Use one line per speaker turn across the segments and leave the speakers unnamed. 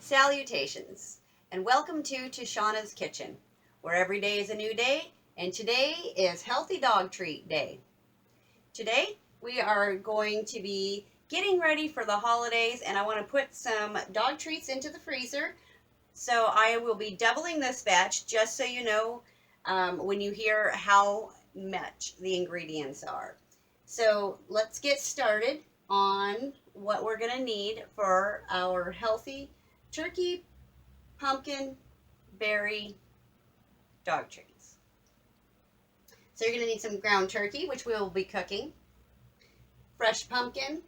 Salutations, and welcome to Shauna's Kitchen, where every day is a new day, and today is Healthy Dog Treat Day. Today, we are going to be getting ready for the holidays, and I want to put some dog treats into the freezer. So I will be doubling this batch, just so you know when you hear how much the ingredients are. So let's get started on what we're going to need for our healthy turkey, pumpkin, berry dog treats. So you're going to need some ground turkey, which we will be cooking, fresh pumpkin,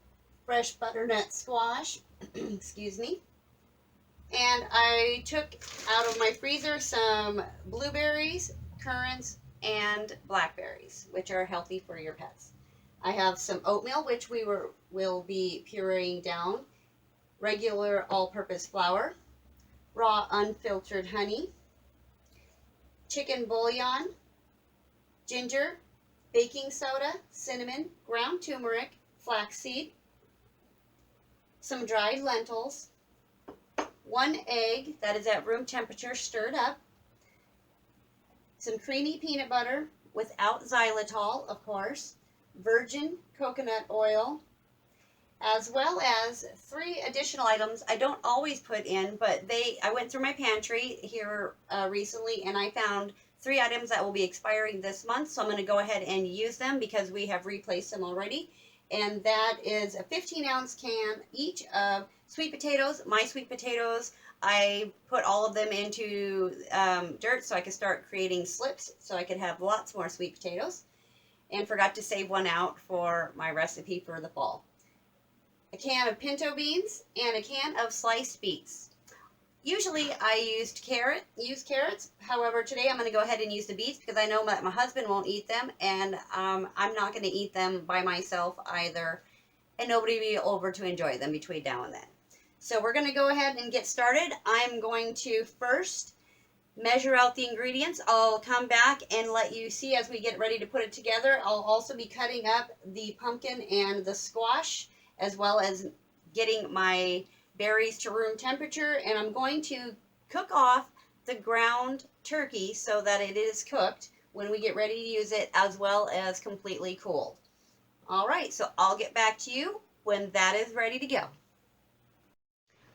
fresh butternut squash, excuse me, and I took out of my freezer some blueberries, currants, and blackberries, which are healthy for your pets. I have some oatmeal, which we will be pureeing down, regular all-purpose flour, raw unfiltered honey, chicken bouillon, ginger, baking soda, cinnamon, ground turmeric, flaxseed, some dried lentils, 1 egg that is at room temperature stirred up, some creamy peanut butter without xylitol, of course, virgin coconut oil, as well as 3 additional items I don't always put in, but I went through my pantry here recently and I found 3 items that will be expiring this month, so I'm going to go ahead and use them because we have replaced them already. And that is a 15-ounce can each of sweet potatoes. My sweet potatoes, I put all of them into dirt so I could start creating slips so I could have lots more sweet potatoes, and forgot to save one out for my recipe for the fall. A can of pinto beans, and a can of sliced beets. Usually I use carrots. However, today I'm going to go ahead and use the beets because I know that my husband won't eat them, and I'm not going to eat them by myself either, and nobody will be over to enjoy them between now and then. So we're going to go ahead and get started. I'm going to first measure out the ingredients. I'll come back and let you see as we get ready to put it together. I'll also be cutting up the pumpkin and the squash, as well as getting my berries to room temperature, and I'm going to cook off the ground turkey so that it is cooked when we get ready to use it, as well as completely cooled. Alright, so I'll get back to you when that is ready to go.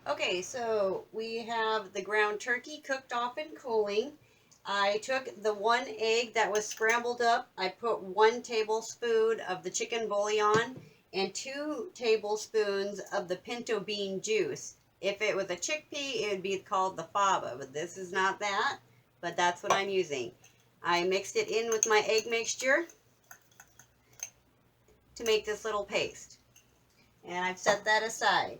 Okay, so we have the ground turkey cooked off and cooling. I took the 1 egg that was scrambled up. I put 1 tablespoon of the chicken bouillon and 2 tablespoons of the pinto bean juice. If it was a chickpea, it would be called the fava, but this is not that, but that's what I'm using. I mixed it in with my egg mixture to make this little paste, and I've set that aside.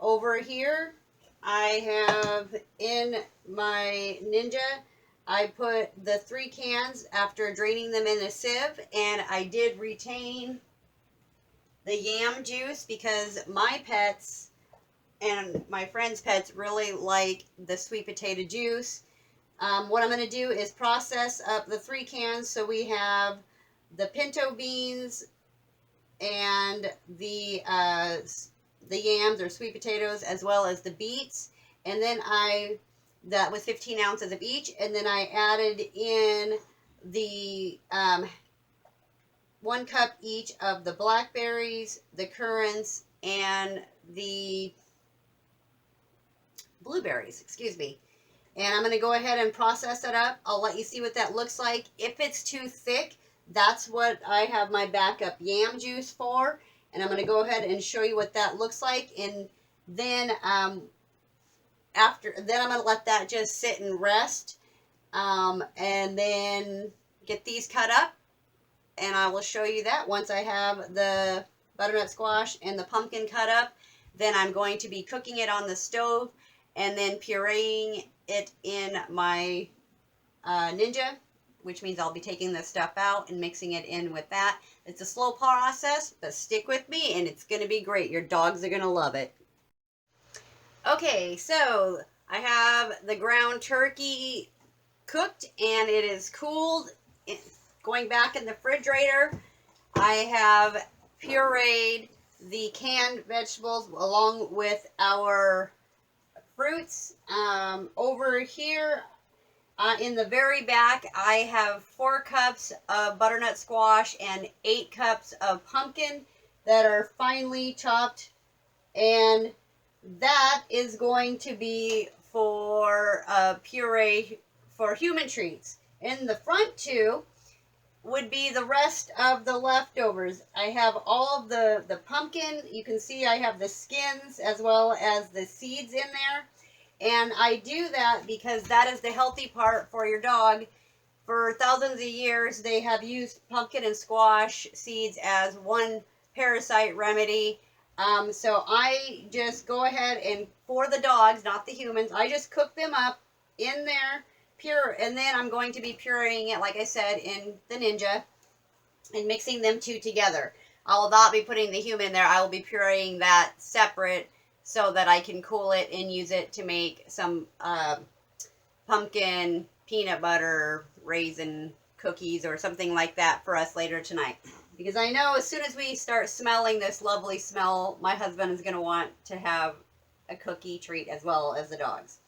Over here, I have in my Ninja, I put the 3 cans after draining them in a sieve, and I did retain the yam juice because my pets and my friends' pets really like the sweet potato juice. What I'm going to do is process up the 3 cans, so we have the pinto beans and the yams or sweet potatoes, as well as the beets, and then that was 15 ounces of each, and then I added in the 1 cup each of the blackberries, the currants, and the blueberries, excuse me. And I'm going to go ahead and process it up. I'll let you see what that looks like. If it's too thick, that's what I have my backup yam juice for. And I'm going to go ahead and show you what that looks like. And then I'm going to let that just sit and rest. And then get these cut up. And I will show you that once I have the butternut squash and the pumpkin cut up. Then I'm going to be cooking it on the stove and then pureeing it in my Ninja, which means I'll be taking the stuff out and mixing it in with that. It's a slow process, but stick with me and it's going to be great. Your dogs are going to love it. Okay, so I have the ground turkey cooked and it is cooled. It's going back in the refrigerator. I have pureed the canned vegetables along with our fruits. Over here in the very back, I have 4 cups of butternut squash and 8 cups of pumpkin that are finely chopped, and that is going to be for puree for human treats. In the front two would be the rest of the leftovers. I have all of the pumpkin. You can see I have the skins as well as the seeds in there. And I do that because that is the healthy part for your dog. For thousands of years, they have used pumpkin and squash seeds as one parasite remedy. So I just go ahead and, for the dogs, not the humans, I just cook them up in there pure, and then I'm going to be pureeing it, like I said, in the Ninja and mixing them two together. I will not be putting the human in there. I will be pureeing that separate so that I can cool it and use it to make some pumpkin peanut butter raisin cookies or something like that for us later tonight. Because I know as soon as we start smelling this lovely smell, my husband is going to want to have a cookie treat as well as the dogs.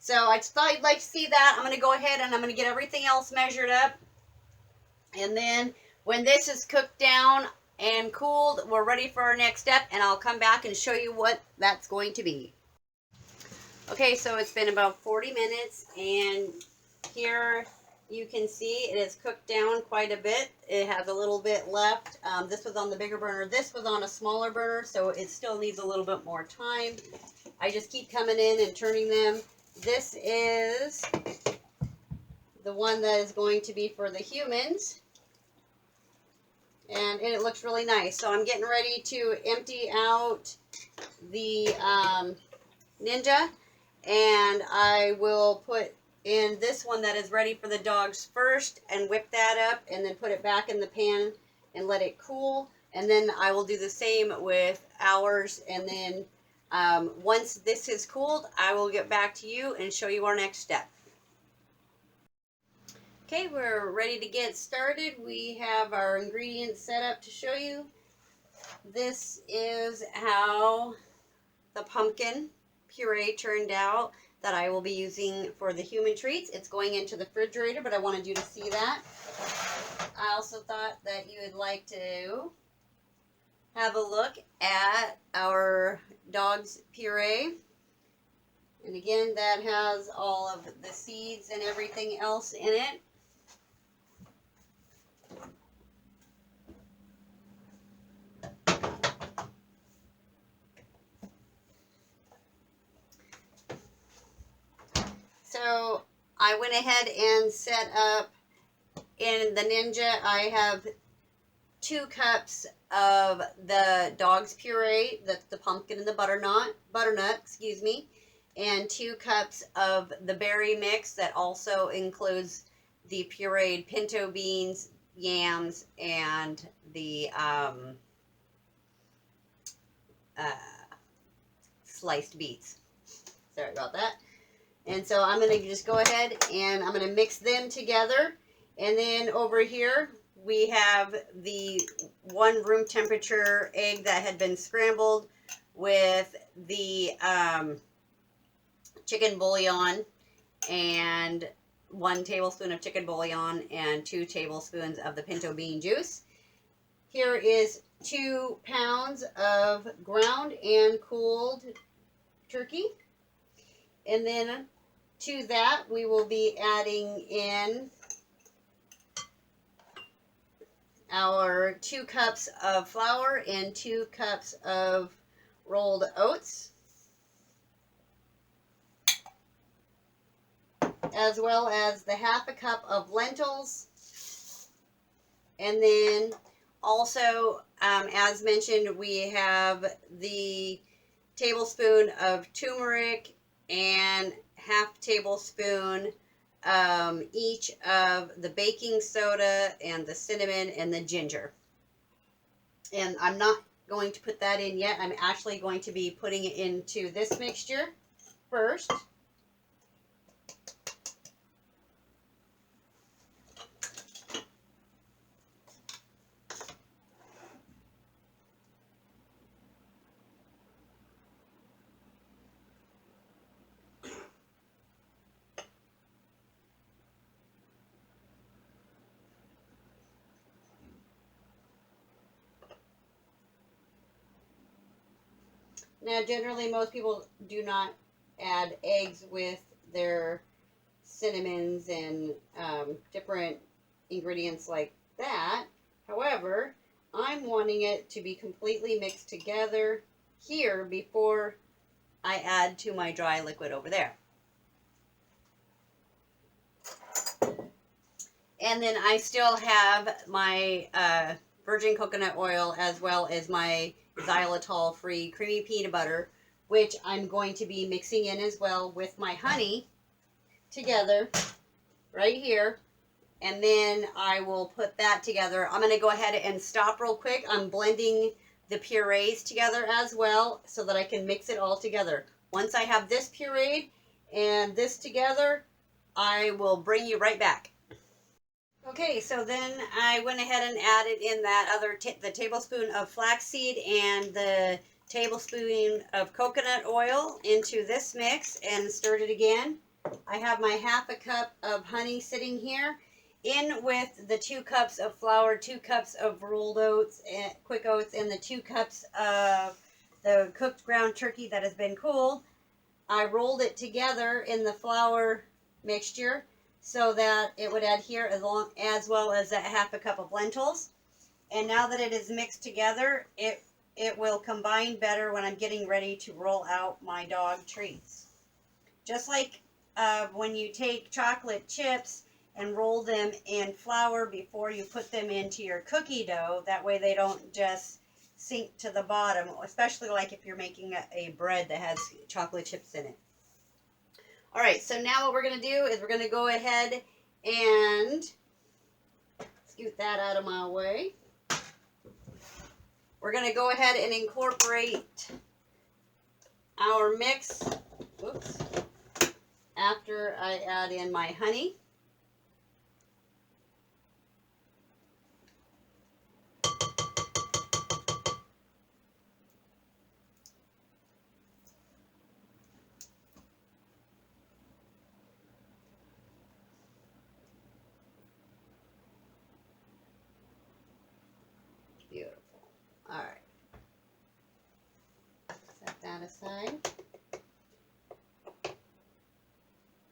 So I just thought you'd like to see that. I'm going to go ahead and I'm going to get everything else measured up. And then when this is cooked down and cooled, we're ready for our next step. And I'll come back and show you what that's going to be. Okay, so it's been about 40 minutes. And here you can see it is cooked down quite a bit. It has a little bit left. This was on the bigger burner. This was on a smaller burner, so it still needs a little bit more time. I just keep coming in and turning them. This is the one that is going to be for the humans. And it looks really nice. So I'm getting ready to empty out the Ninja. And I will put in this one that is ready for the dogs first and whip that up and then put it back in the pan and let it cool. And then I will do the same with ours. And then once this is cooled, I will get back to you and show you our next step. Okay, we're ready to get started. We have our ingredients set up to show you. This is how the pumpkin puree turned out that I will be using for the human treats. It's going into the refrigerator, but I wanted you to see that. I also thought that you would like to have a look at our dog's puree. And again, that has all of the seeds and everything else in it. So I went ahead and set up in the Ninja. I have 2 cups of the dog's puree, that's the pumpkin and the butternut, excuse me, and 2 cups of the berry mix that also includes the pureed pinto beans, yams, and the sliced beets. Sorry about that. And so I'm going to just go ahead and I'm going to mix them together. And then over here we have the 1 room temperature egg that had been scrambled with the chicken bouillon, and 1 tablespoon of chicken bouillon and 2 tablespoons of the pinto bean juice. Here is 2 pounds of ground and cooled turkey. And then to that, we will be adding in our 2 cups of flour and 2 cups of rolled oats, as well as the 1/2 cup of lentils. And then also, as mentioned, we have the tablespoon of turmeric and 1/2 tablespoon each of the baking soda and the cinnamon and the ginger. And I'm not going to put that in yet. I'm actually going to be putting it into this mixture first. Now, generally, most people do not add eggs with their cinnamons and different ingredients like that. However, I'm wanting it to be completely mixed together here before I add to my dry liquid over there. And then I still have my virgin coconut oil as well as my xylitol free creamy peanut butter, which I'm going to be mixing in as well with my honey together right here. And then I will put that together. I'm going to go ahead and stop real quick. I'm blending the purees together as well so that I can mix it all together. Once I have this pureed and this together, I will bring you right back. Okay, so then I went ahead and added in that other the tablespoon of flaxseed and the tablespoon of coconut oil into this mix and stirred it again. I have my half a cup of honey sitting here in with the 2 cups of flour, 2 cups of rolled oats, and quick oats, and the 2 cups of the cooked ground turkey that has been cooled. I rolled it together in the flour mixture so that it would adhere as well as that half a cup of lentils. And now that it is mixed together, it will combine better when I'm getting ready to roll out my dog treats. Just like when you take chocolate chips and roll them in flour before you put them into your cookie dough, that way they don't just sink to the bottom, especially like if you're making a bread that has chocolate chips in it. All right, so now what we're going to do is we're going to go ahead and scoot that out of my way. We're going to go ahead and incorporate our mix, whoops, after I add in my honey. Beautiful. All right. Set that aside.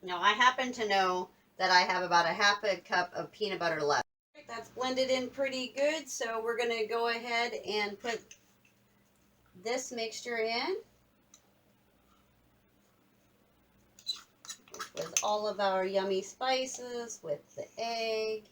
Now, I happen to know that I have about a half a cup of peanut butter left. That's blended in pretty good, so we're going to go ahead and put this mixture in with all of our yummy spices, with the egg.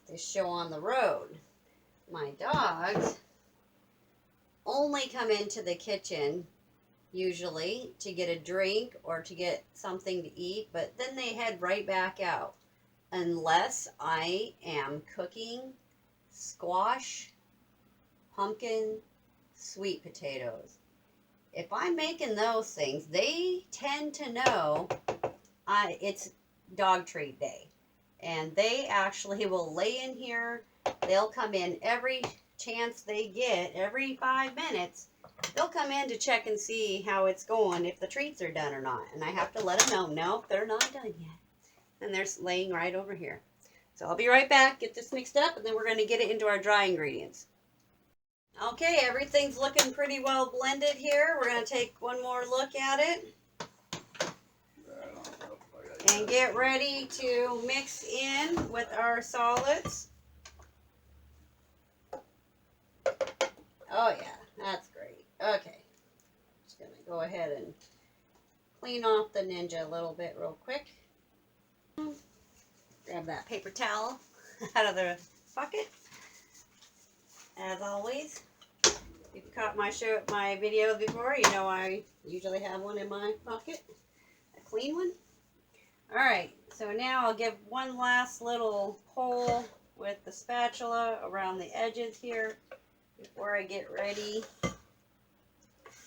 This show on the road. My dogs only come into the kitchen usually to get a drink or to get something to eat, but then they head right back out unless I am cooking squash, pumpkin, sweet potatoes. If I'm making those things, they tend to know it's dog treat day. And they actually will lay in here. They'll come in every chance they get, every 5 minutes. They'll come in to check and see how it's going, if the treats are done or not. And I have to let them know, no, they're not done yet. And they're laying right over here. So I'll be right back, get this mixed up, and then we're going to get it into our dry ingredients. Okay, everything's looking pretty well blended here. We're going to take one more look at it. And get ready to mix in with our solids. Oh yeah, that's great. Okay, just gonna go ahead and clean off the Ninja a little bit real quick. Grab that paper towel out of the bucket. As always, if you've caught my videos before, you know I usually have one in my pocket, a clean one. Alright, so now I'll give one last little pull with the spatula around the edges here before I get ready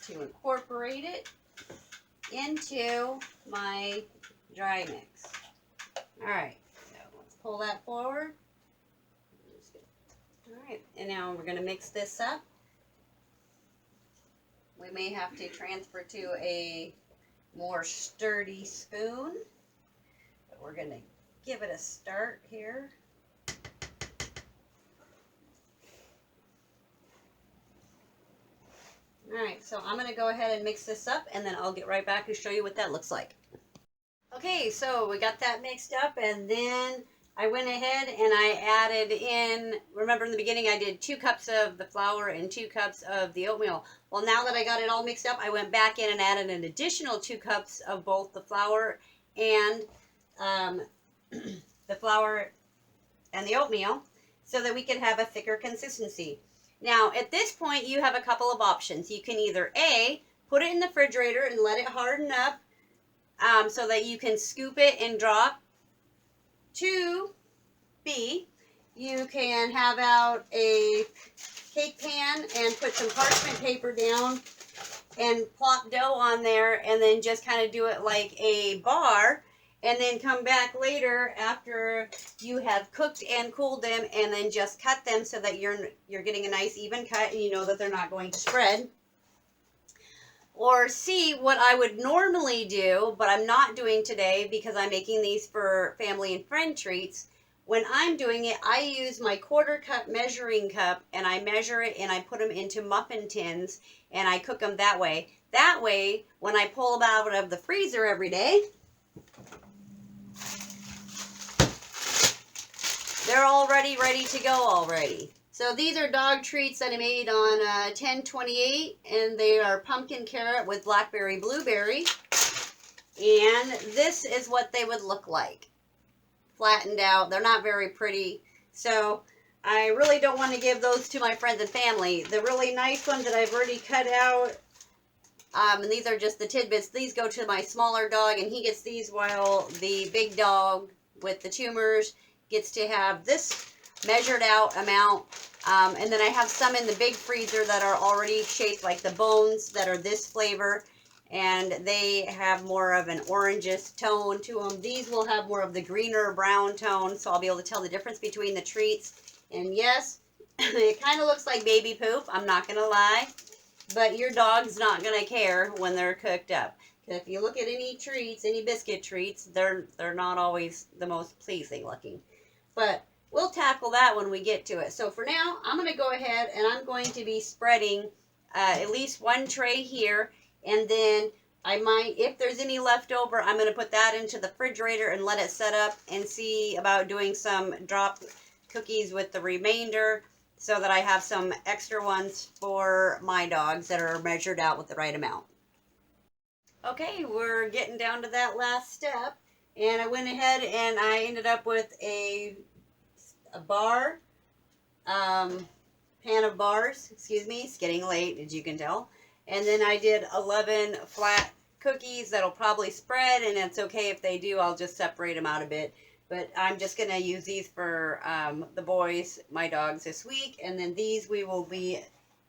to incorporate it into my dry mix. All right, so let's pull that forward. All right, and now we're going to mix this up. We may have to transfer to a more sturdy spoon, but we're going to give it a start here. All right, so I'm going to go ahead and mix this up, and then I'll get right back and show you what that looks like. Okay, so we got that mixed up, and then I went ahead and I added in, remember in the beginning I did 2 cups of the flour and 2 cups of the oatmeal. Well, now that I got it all mixed up, I went back in and added an additional 2 cups of both the flour and the oatmeal so that we could have a thicker consistency. Now, at this point, you have a couple of options. You can either A, put it in the refrigerator and let it harden up so that you can scoop it and drop. 2B, you can have out a cake pan and put some parchment paper down and plop dough on there and then just kind of do it like a bar, and then come back later after you have cooked and cooled them and then just cut them so that you're getting a nice even cut and you know that they're not going to spread. Or C, what I would normally do, but I'm not doing today because I'm making these for family and friend treats. When I'm doing it, I use my 1/4 cup measuring cup and I measure it and I put them into muffin tins and I cook them that way. That way, when I pull them out of the freezer every day, they're already ready to go already. So these are dog treats that I made on 10/28, and they are pumpkin carrot with blackberry blueberry. And this is what they would look like. Flattened out. They're not very pretty. So I really don't want to give those to my friends and family. The really nice ones that I've already cut out, and these are just the tidbits, these go to my smaller dog, and he gets these while the big dog with the tumors gets to have this measured out amount. And then I have some in the big freezer that are already shaped like the bones that are this flavor, and they have more of an orangish tone to them. These will have more of the greener brown tone, so I'll be able to tell the difference between the treats. And yes, it kind of looks like baby poop, I'm not going to lie, but your dog's not going to care when they're cooked up. Because if you look at any treats, any biscuit treats, they're not always the most pleasing looking. But we'll tackle that when we get to it. So for now, I'm going to go ahead and I'm going to be spreading at least 1 tray here. And then I might, if there's any left over, I'm going to put that into the refrigerator and let it set up and see about doing some drop cookies with the remainder so that I have some extra ones for my dogs that are measured out with the right amount. Okay, we're getting down to that last step. And I went ahead and I ended up with a bar, pan of bars, excuse me, it's getting late as you can tell. And then I did 11 flat cookies that'll probably spread, and it's okay if they do, I'll just separate them out a bit. But I'm just going to use these for the boys, my dogs this week, and then these we will be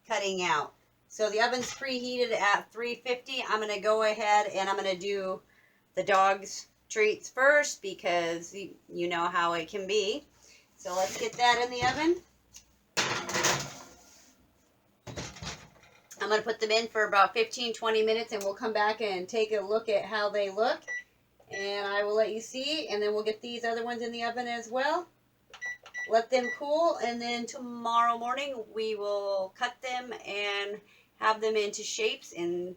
cutting out. So the oven's preheated at 350. I'm going to go ahead and I'm going to do the dogs' treats first because you know how it can be. So let's get that in the oven. I'm going to put them in for about 15-20 minutes and we'll come back and take a look at how they look. And I will let you see, and then we'll get these other ones in the oven as well. Let them cool, and then tomorrow morning we will cut them and have them into shapes and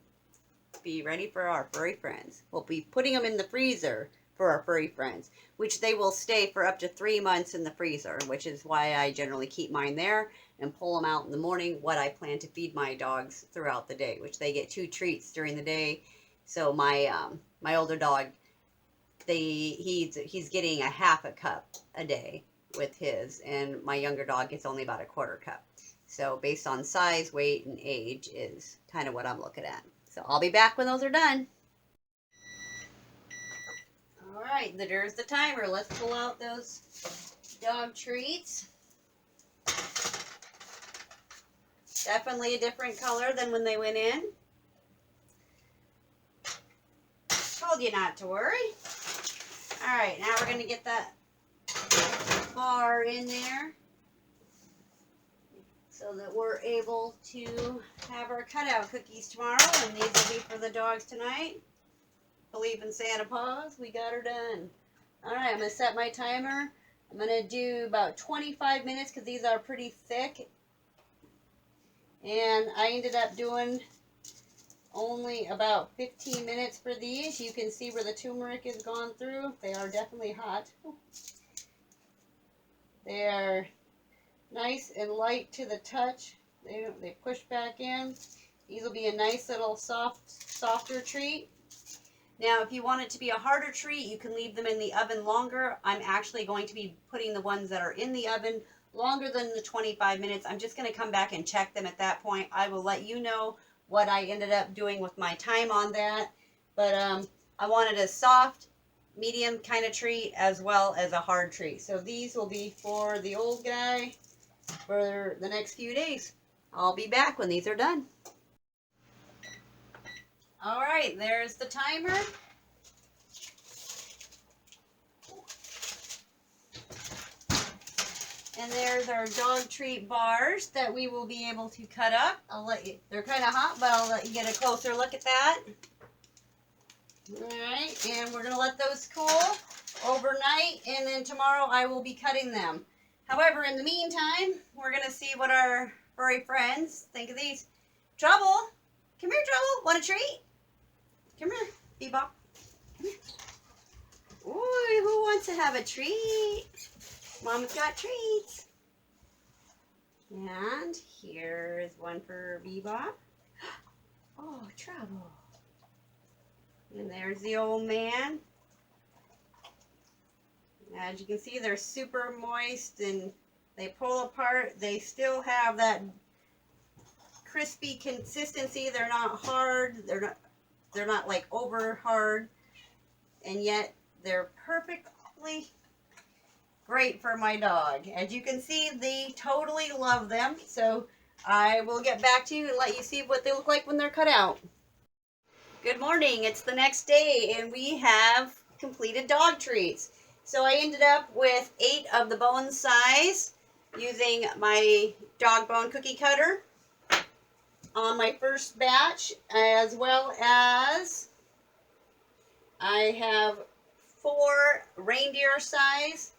be ready for our furry friends. We'll be putting them in the freezer for our furry friends, which they will stay for up to 3 months in the freezer, which is why I generally keep mine there and pull them out in the morning, what I plan to feed my dogs throughout the day, which they get 2 treats during the day. So my my older dog, he's getting a half a cup a day with his, and my younger dog gets only about a 1/4 cup. So based on size, weight, and age is kind of what I'm looking at. So I'll be back when those are done. All right, there's the timer. Let's pull out those dog treats. Definitely a different color than when they went in. told you not to worry. All right, now we're going to get that bar in there so that we're able to have our cutout cookies tomorrow, and these will be for the dogs tonight. Believe in Santa Paws. We got her done. All right, I'm going to set my timer. I'm going to do about 25 minutes because these are pretty thick. And I ended up doing only about 15 minutes for these. You can see where the turmeric has gone through. They are definitely hot. They are nice and light to the touch. They push back in. These will be a nice little softer treat. Now, if you want it to be a harder treat, you can leave them in the oven longer. I'm actually going to be putting the ones that are in the oven longer than the 25 minutes. I'm just going to come back and check them at that point. I will let you know what I ended up doing with my time on that. But I wanted a soft, medium kind of treat as well as a hard treat. So these will be for the old guy for the next few days. I'll be back when these are done. All right, there's the timer. And there's our dog treat bars that we will be able to cut up. They're kind of hot, but I'll let you get a closer look at that. All right, and we're going to let those cool overnight, and then tomorrow I will be cutting them. However, in the meantime, we're going to see what our furry friends think of these. Trouble, come here, Trouble. Want a treat? Come here, Bebop. Come here. Ooh, who wants to have a treat? Mama's got treats. And here's one for Bebop. Oh, Trouble. And there's the old man. As you can see, they're super moist and they pull apart. They still have that crispy consistency. They're not hard. They're not like over hard. And yet they're perfectly great for my dog. As you can see, they totally love them. So I will get back to you and let you see what they look like when they're cut out. Good morning. It's the next day and we have completed dog treats. So I ended up with 8 of the bone size using my dog bone cookie cutter on my first batch, as well as I have 4 reindeer size,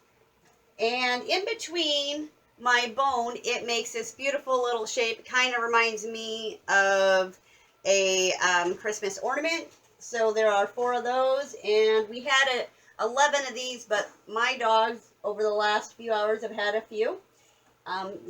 and in between my bone it makes this beautiful little shape. It kind of reminds me of a Christmas ornament. So there are 4 of those, and we had 11 of these, but my dogs over the last few hours have had a few.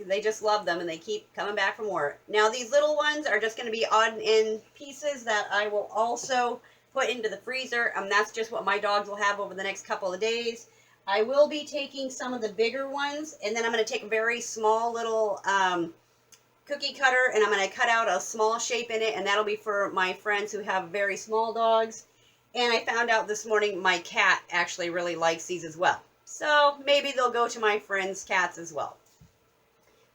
They just love them and they keep coming back for more. Now these little ones are just going to be odd end pieces that I will also put into the freezer. That's just what my dogs will have over the next couple of days. I will be taking some of the bigger ones, and then I'm going to take a very small little cookie cutter and I'm going to cut out a small shape in it, and that'll be for my friends who have very small dogs. And I found out this morning my cat actually really likes these as well. So maybe they'll go to my friends' cats as well.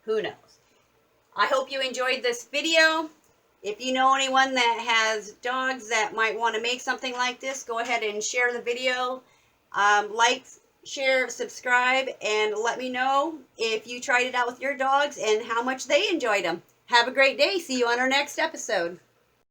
Who knows? I hope you enjoyed this video. If you know anyone that has dogs that might want to make something like this, go ahead and share the video. Like, share, subscribe, and let me know if you tried it out with your dogs and how much they enjoyed them. Have a great day. See you on our next episode.